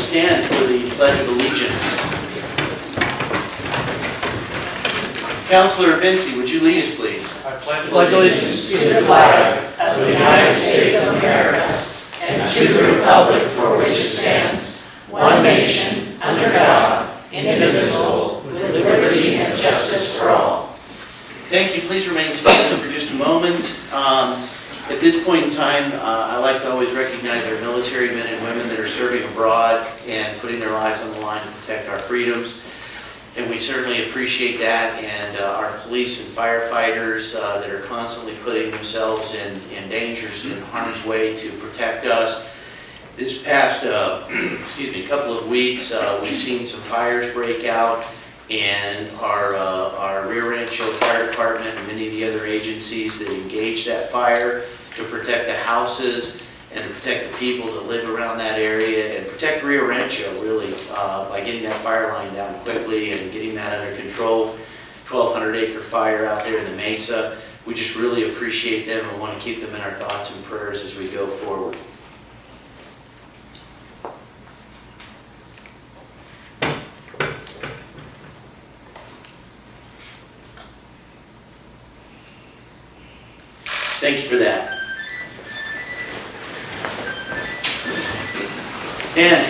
stand for the Pledge of Allegiance. Councilor Vinci, would you lead us, please? I pledge allegiance to the flag of the United States of America and to the republic for which it stands, one nation, under God, indivisible, with liberty and justice for all. Thank you. Please remain standing for just a moment. At this point in time, I like to always recognize our military men and women that are serving abroad and putting their lives on the line to protect our freedoms. And we certainly appreciate that, and our police and firefighters that are constantly putting themselves in dangers, in harm's way to protect us. This past couple of weeks, we've seen some fires break out, and our Rio Rancho Fire Department and many of the other agencies that engage that fire to protect the houses and to protect the people that live around that area and protect Rio Rancho, really, by getting that fire line down quickly and getting that under control. 1,200-acre fire out there in the Mesa. We just really appreciate them and want to keep them in our thoughts and prayers as we go forward. Thank you for that. And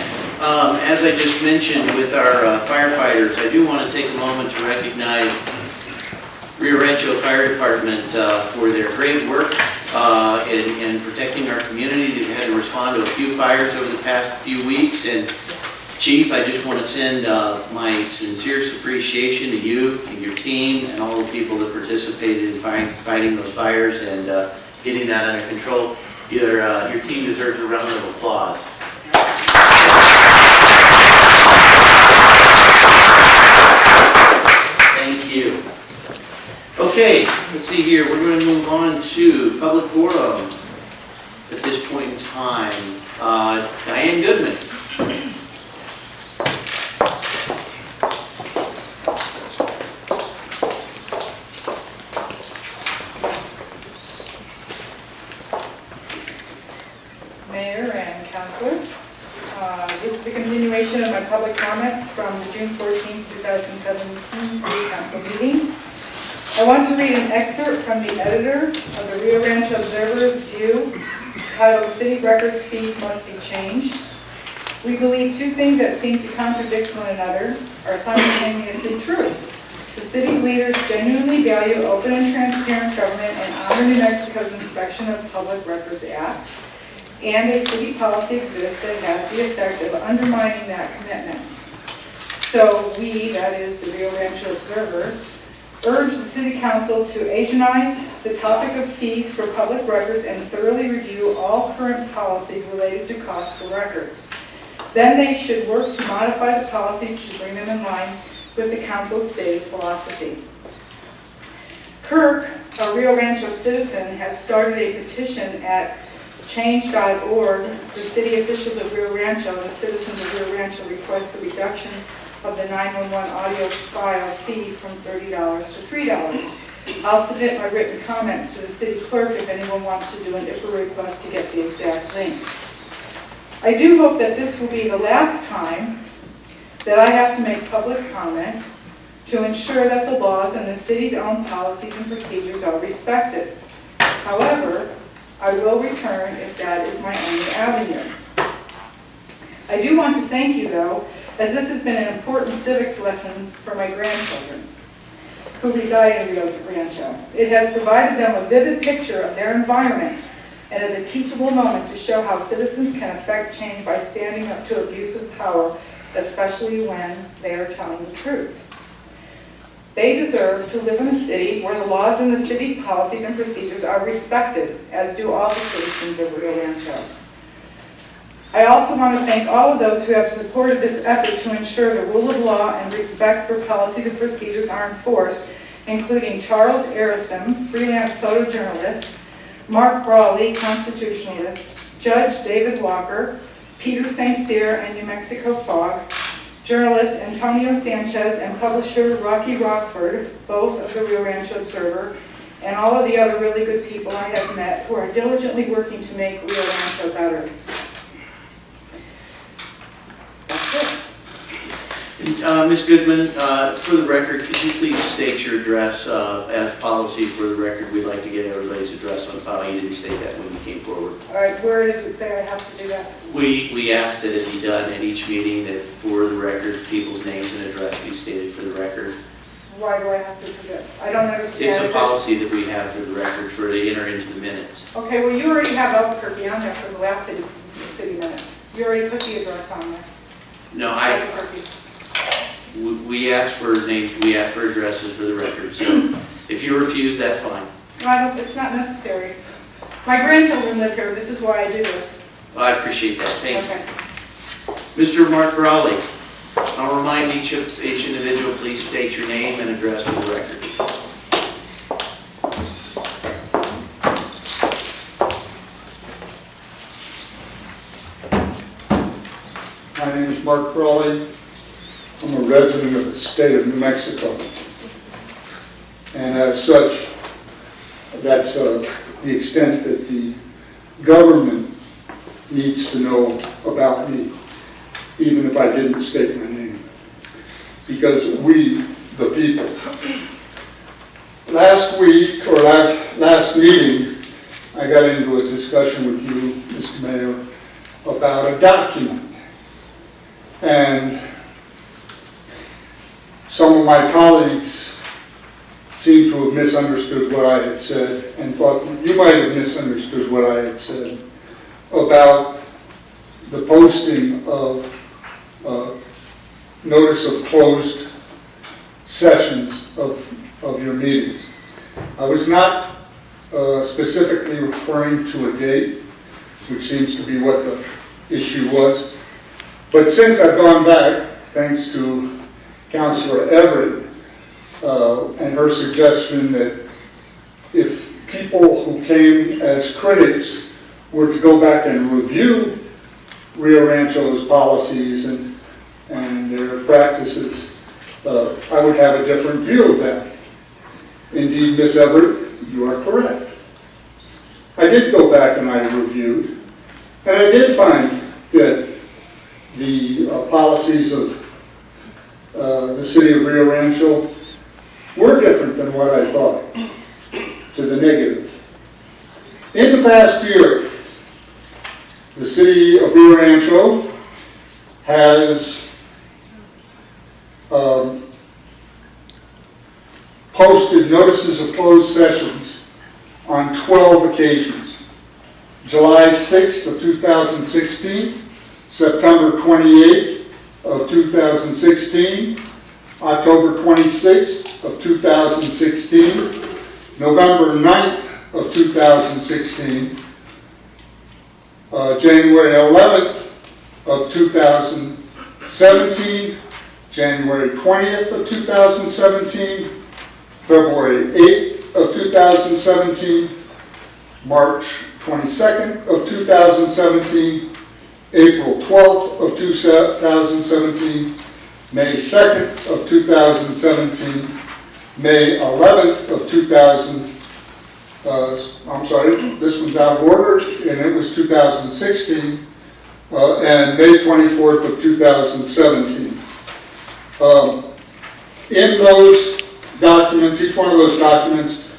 as I just mentioned with our firefighters, I do want to take a moment to recognize Rio Rancho Fire Department for their great work in protecting our community. They've had to respond to a few fires over the past few weeks. And Chief, I just want to send my sincerest appreciation to you and your team and all the people that participated in fighting those fires and getting that under control. Your team deserves a round of applause. Thank you. Okay, let's see here. We're going to move on to public forum at this point in time. Diane Goodman. Mayor and councilors, this is the continuation of my public comments from the June 14, 2017 City Council meeting. I want to read an excerpt from the editor of the Rio Rancho Observer's View titled "City Records Fees Must Be Changed." We believe two things that seem to contradict one another are simultaneously true. The city's leaders genuinely value open and transparent government and honor New Mexico's Inspection of Public Records Act. And a city policy exists that has the effect of undermining that commitment. So we, that is the Rio Rancho Observer, urge the City Council to agentize the topic of fees for public records and thoroughly review all current policies related to costs for records. Then they should work to modify the policies to bring them in line with the Council's stated philosophy. Kirk, a Rio Rancho citizen, has started a petition at change.org. The city officials of Rio Rancho and the citizens of Rio Rancho request the reduction of the 911 audio file fee from $30 to $3. I'll submit my written comments to the city clerk if anyone wants to do an IPA request to get the exact link. I do hope that this will be the last time that I have to make public comment to ensure that the laws and the city's own policies and procedures are respected. However, I will return if that is my only avenue. I do want to thank you, though, as this has been an important civics lesson for my grandchildren who reside in Rio Rancho. It has provided them a vivid picture of their environment and is a teachable moment to show how citizens can affect change by standing up to abusive power, especially when they are telling the truth. They deserve to live in a city where the laws and the city's policies and procedures are respected, as do all the citizens of Rio Rancho. I also want to thank all of those who have supported this effort to ensure the rule of law and respect for policies and procedures are enforced, including Charles Arison, freelance photojournalist, Mark Brawley, constitutionalist, Judge David Walker, Peter St. Cyr and New Mexico Fog, journalist Antonio Sanchez and publisher Rocky Rockford, both of the Rio Rancho Observer, and all of the other really good people I have met who are diligently working to make Rio Rancho better. Ms. Goodman, for the record, could you please state your address as policy for the record? We'd like to get everybody's address on file. You didn't state that when you came forward. All right, where does it say I have to do that? We ask that it be done at each meeting, that for the record, people's names and address be stated for the record. Why do I have to do that? I don't understand. It's a policy that we have for the record for to enter into the minutes. Okay, well, you already have Albuquerque on there for the last city minutes. You already put the address on there. No, Albuquerque. we ask for names, we ask for addresses for the record, so if you refuse, that's fine. No, I don't, it's not necessary. My grandchildren live here, this is why I do this. I appreciate that, thank you. Okay. Mr. Mark Raleigh, I'll remind each individual, please state your name and address for the record. My name is Mark Raleigh. I'm a resident of the state of New Mexico. And as such, that's the extent that the government needs to know about me, even if I didn't state my name. Because we, the people. Last week, or last meeting, I got into a discussion with you, Mr. Mayor, about a document. And some of my colleagues seemed to have misunderstood what I had said and thought that you might have misunderstood what I had said about the posting of notice of closed sessions of your meetings. I was not specifically referring to a date, which seems to be what the issue was. But since I've gone back, thanks to Councilor Everett and her suggestion that if people who came as critics were to go back and review Rio Rancho's policies and their practices, I would have a different view of that. Indeed, Ms. Everett, you are correct. I did go back and I reviewed, and I did find that the policies of the city of Rio Rancho were different than what I thought, to the negative. In the past year, the city of Rio Rancho has posted notices of closed sessions on 12 occasions. July 6th of 2016, September 28th of 2016, October 26th of 2016, November 9th of 2016, January 11th of 2017, January 20th of 2017, February 8th of 2017, March 22nd of 2017, April 12th of 2017, May 2nd of 2017, May 11th of this one's out of order, and it was 2016, and May 24th of 2017. In those documents, each one of those documents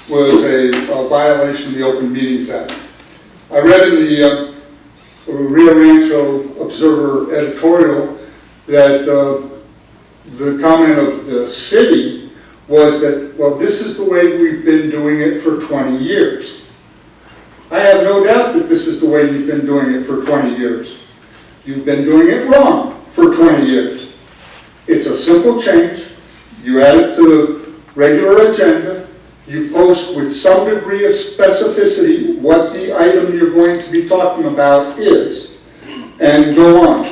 was a violation of the Open Meetings Act. I read in the Rio Rancho Observer editorial that the comment of the city was that, well, this is the way we've been doing it for 20 years. I have no doubt that this is the way you've been doing it for 20 years. You've been doing it wrong for 20 years. It's a simple change. You add it to the regular agenda. You post with some degree of specificity what the item you're going to be talking about is, and go on.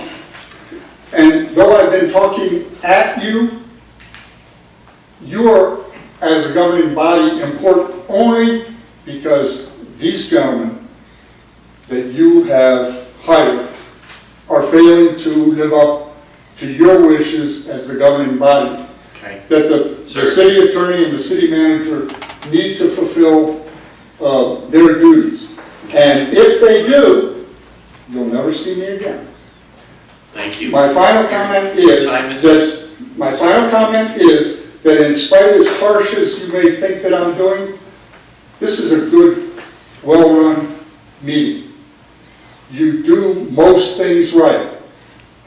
And though I've been talking at you, you're, as a governing body, important only because these gentlemen that you have hired are failing to live up to your wishes as the governing body. Okay. That the city attorney and the city manager need to fulfill their duties. And if they do, you'll never see me again. Thank you. My final comment Your is time is that My final comment is that in spite as harsh as you may think that I'm doing, this is a good, well-run meeting. You do most things right.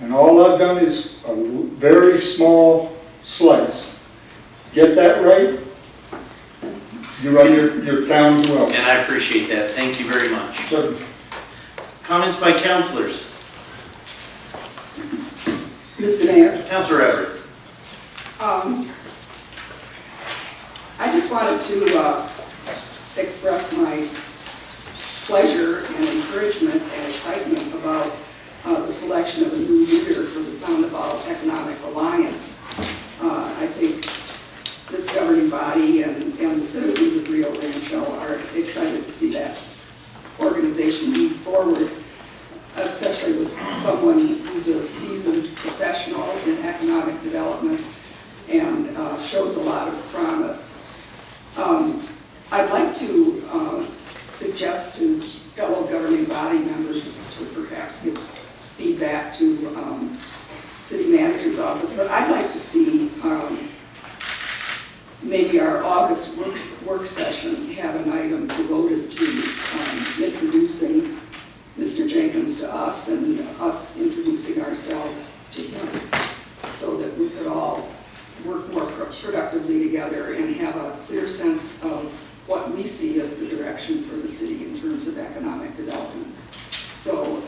And all I've done is a very small slice. Get that right, you run your town well. And I appreciate that. Thank you very much. So, Comments by councilors. Mr. Mayor, Councilor Everett. I just wanted to express my pleasure and encouragement and excitement about the selection of a new leader for the Soundabout Economic Alliance. I think this governing body and the citizens of Rio Rancho are excited to see that organization move forward, especially with someone who's a seasoned professional in economic development and shows a lot of promise. I'd like to suggest to fellow governing body members to perhaps give feedback to city manager's office, but I'd like to see maybe our August work session have an item devoted to introducing Mr. Jenkins to us and us introducing ourselves to him so that we could all work more productively together and have a clear sense of what we see as the direction for the city in terms of economic development. So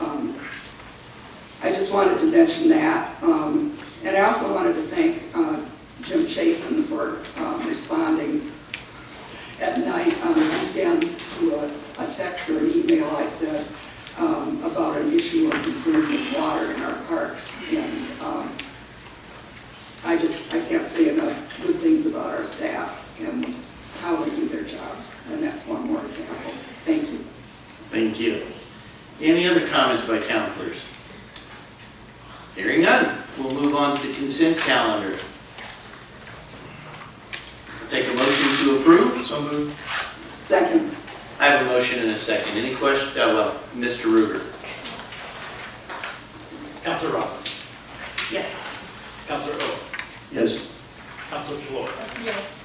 I just wanted to mention that. And I also wanted to thank Jim Chasen for responding at night on the weekend to a text or an email I said about an issue of concern with water in our parks. And I can't say enough good things about our staff and how they do their jobs. And that's one more example. Thank you. Thank you. Any other comments by councilors? Hearing none, we'll move on to the consent calendar. I'll take a motion to approve. So moved. Second. I have a motion and a second. Any question? Well, Mr. Ruger. Councilor Robbins. Yes. Councilor O. Yes. Councilor Floyd. Yes.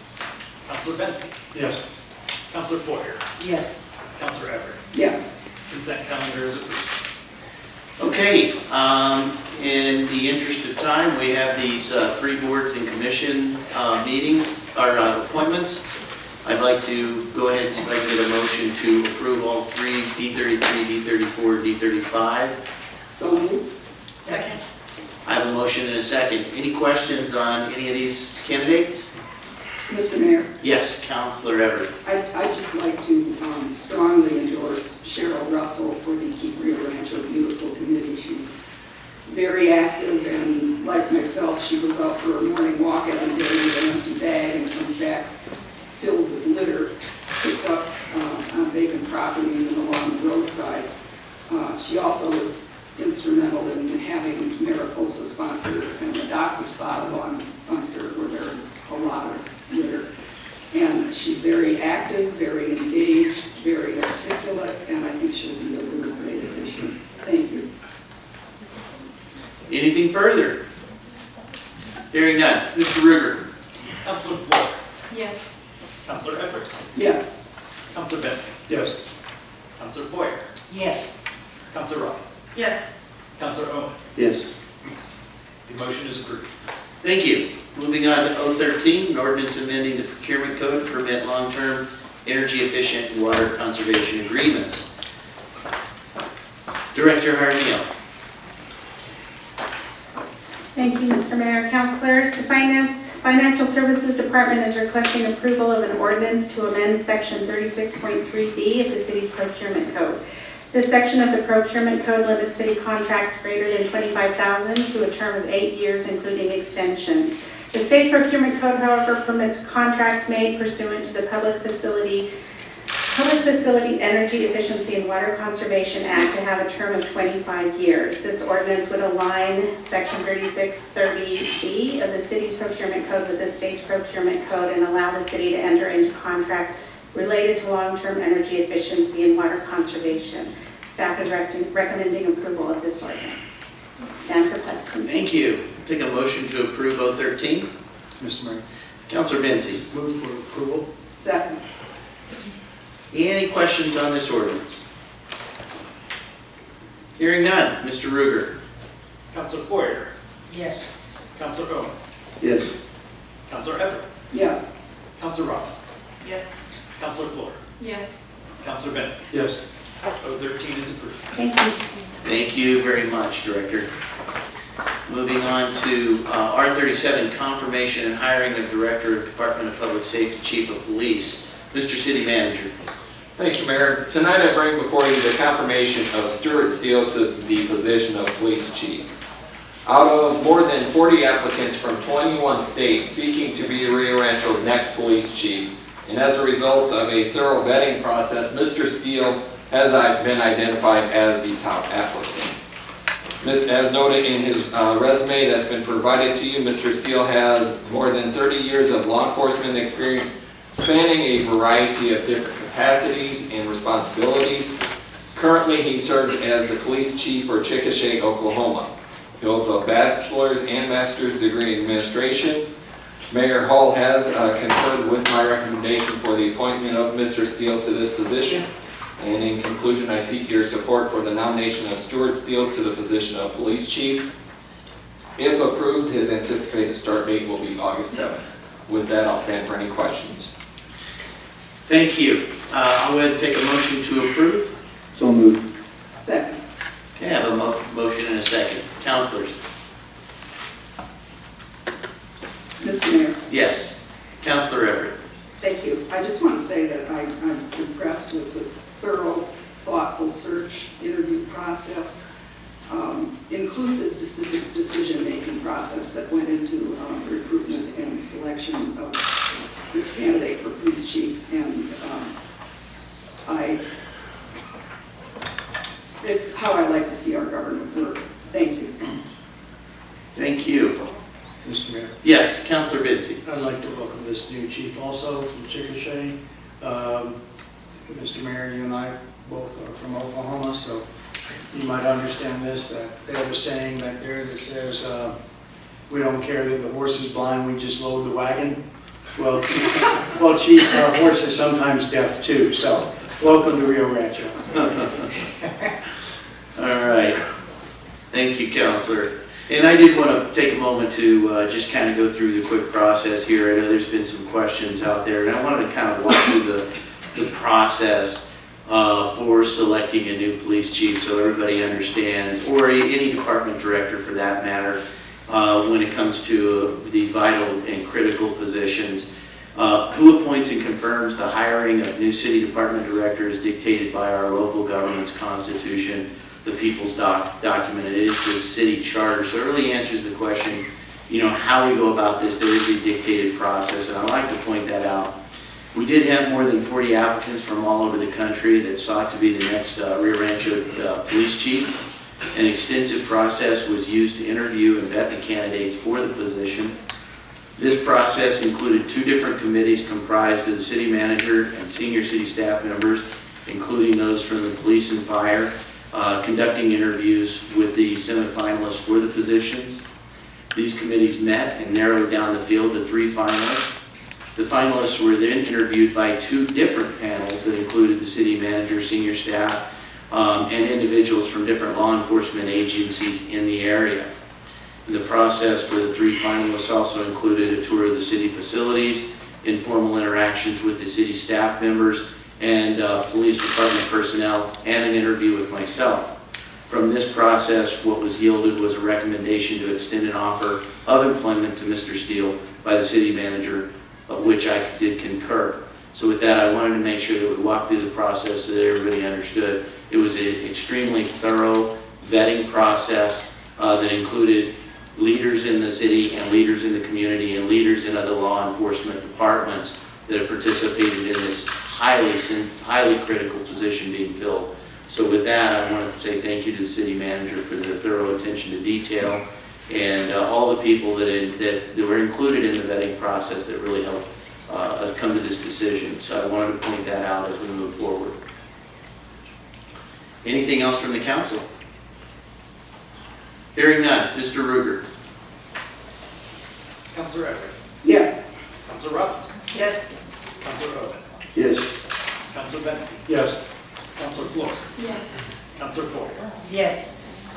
Councilor Benson. yes. Councilor Boyer. Yes. Councilor Everett. Yes. Consent calendar is approved. Okay, in the interest of time, we have these three boards and commission meetings, or appointments. I'd like to go ahead and see if I can get a motion to approve all three, D33, D34, D35. So moved. Second. I have a motion and a second. Any questions on any of these candidates? Mr. Mayor, Yes, Councilor Everett. I'd just like to strongly endorse Cheryl Russell for the Keep Rio Rancho Beautiful Committee. She's very active, and like myself, she goes out for a morning walk every day with an empty bag and comes back filled with litter picked up on vacant properties and along the roadsides. She also was instrumental in having Mariposa sponsor an adopt-a-spot along Munster where there is a lot of litter. And she's very active, very engaged, very articulate, and I think she'll be a really great addition. Thank you. Anything further? Hearing none. Mr. Ruger. Councilor Floyd. Yes. Councilor Everett. Yes. Councilor Benson. Yes. Councilor Boyer. Yes. Councilor Robbins. Yes. Councilor Owen. Yes. The motion is approved. Thank you. Moving on to 013, an ordinance amending the procurement code to permit long-term energy efficient water conservation agreements. Director Harville. Thank you, Mr. Mayor. Councilors, the Financial Services Department is requesting approval of an ordinance to amend Section 36.3B of the city's procurement code. This section of the procurement code limits city contracts greater than $25,000 to a term of 8 years, including extensions. The state's procurement code, however, permits contracts made pursuant to the Public Facility Energy Efficiency and Water Conservation Act to have a term of 25 years. This ordinance would align Section 3630B of the city's procurement code with the state's procurement code and allow the city to enter into contracts related to long-term energy efficiency and water conservation. Staff is recommending approval of this ordinance. Stand for question. Thank you. take a motion to approve 013. Mr. Mayor, Counselor Benzie. move for approval. Second. Any questions on this ordinance? Hearing none. Mr. Ruger. Counselor Poyer, Yes. Counselor Owen, Yes. Counselor Everett, Yes. Counselor Robbins, Yes. Counselor Floyd, Yes. Counselor Benson. Yes. 013 is approved. Thank you. Thank you very much, Director. Moving on to R37, confirmation and hiring of Director of Department of Public Safety, Chief of Police. Mr. City Manager. Thank you, Mayor. Tonight I bring before you the confirmation of Stuart Steele to the position of Police Chief. Out of more than 40 applicants from 21 states seeking to be Rio Rancho's next Police Chief, and as a result of a thorough vetting process, Mr. Steele has been identified as the top applicant. As noted in his resume that's been provided to you, Mr. Steele has more than 30 years of law enforcement experience spanning a variety of different capacities and responsibilities. Currently, he serves as the police chief for Chickasha, Oklahoma. He holds a bachelor's and master's degree in administration. Mayor Hall has concurred with my recommendation for the appointment of Mr. Steele to this position. And in conclusion, I seek your support for the nomination of Stuart Steele to the position of police chief. If approved, his anticipated start date will be August 7th. With that, I'll stand for any questions. Thank you. I'll go ahead and take a motion to approve. So moved. Second. Okay, I have a motion and a second. Counselors? Mr. Mayor, Yes. Counselor Everett? thank you. I just want to say that I'm impressed with the thorough, thoughtful search interview process, inclusive decision-making process that went into the recruitment and selection of this candidate for police chief. And it's how I like to see our government work. Thank you. Thank you. Mr. Mayor, Yes, Counselor Benzie. I'd like to welcome this new chief also from Chickasha. Mr. Mayor, you and I both are from Oklahoma, so you might understand this, that they have a saying back there that says, we don't care that the horse is blind, we just load the wagon. Well, Chief, our horse is sometimes deaf too, so welcome to Rio Rancho. All right. Thank you, Counselor. And I did want to take a moment to just kind of go through the quick process here. I know there's been some questions out there, and I wanted to kind of walk through the process for selecting a new police chief so everybody understands, or any department director for that matter, when it comes to these vital and critical positions. Who appoints and confirms the hiring of new city department directors dictated by our local government's constitution, the People's Document. It is the city charter. So it really answers the question, how we go about this. There is a dictated process, and I'd like to point that out. We did have more than 40 applicants from all over the country that sought to be the next Rio Rancho police chief. An extensive process was used to interview and vet the candidates for the position. This process included 2 different committees comprised of the city manager and senior city staff members, including those from the police and fire, conducting interviews with the semifinalists for the positions. These committees met and narrowed down the field to 3 finalists. The finalists were then interviewed by 2 different panels that included the city manager, senior staff, and individuals from different law enforcement agencies in the area. The process for the 3 finalists also included a tour of the city facilities, informal interactions with the city staff members, and police department personnel, and an interview with myself. From this process, what was yielded was a recommendation to extend an offer of employment to Mr. Steele by the city manager, of which I did concur. So with that, I wanted to make sure that we walked through the process so that everybody understood. It was an extremely thorough vetting process that included leaders in the city and leaders in the community and leaders in other law enforcement departments that have participated in this highly critical position being filled. So with that, I want to say thank you to the city manager for the thorough attention to detail and all the people that were included in the vetting process that really helped come to this decision. So I wanted to point that out as we move forward. Anything else from the council? Hearing none. Mr. Ruger. Counselor Everett, Yes. Counselor Robinson, Yes. Counselor Hovind, Yes. Counselor Benson, Yes. Counselor Floyd, Yes. Counselor Floyd. Yes.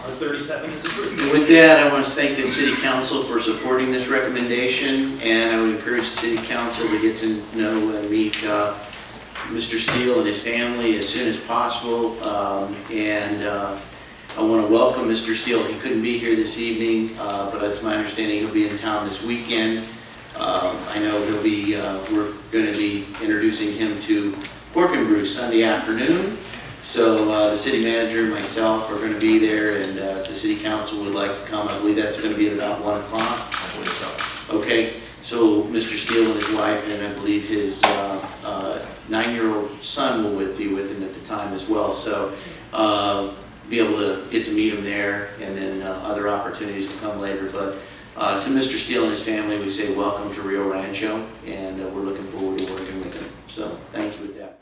R37 is approved. With that, I want to thank the city council for supporting this recommendation, and I would encourage the city council to get to know and meet Mr. Steele and his family as soon as possible. I want to welcome Mr. Steele. He couldn't be here this evening, but it's my understanding he'll be in town this weekend. I know we're going to be introducing him to Pork and Brew Sunday afternoon. So the city manager and myself are going to be there, and if the city council would like to come, I believe that's going to be at about 1 o'clock. I believe so. Okay, so Mr. Steele and his wife, and I believe his 9-year-old son will be with him at the time as well. So be able to get to meet him there, and then other opportunities to come later. But to Mr. Steele and his family, we say welcome to Rio Rancho, and we're looking forward to working with him. So thank you with that.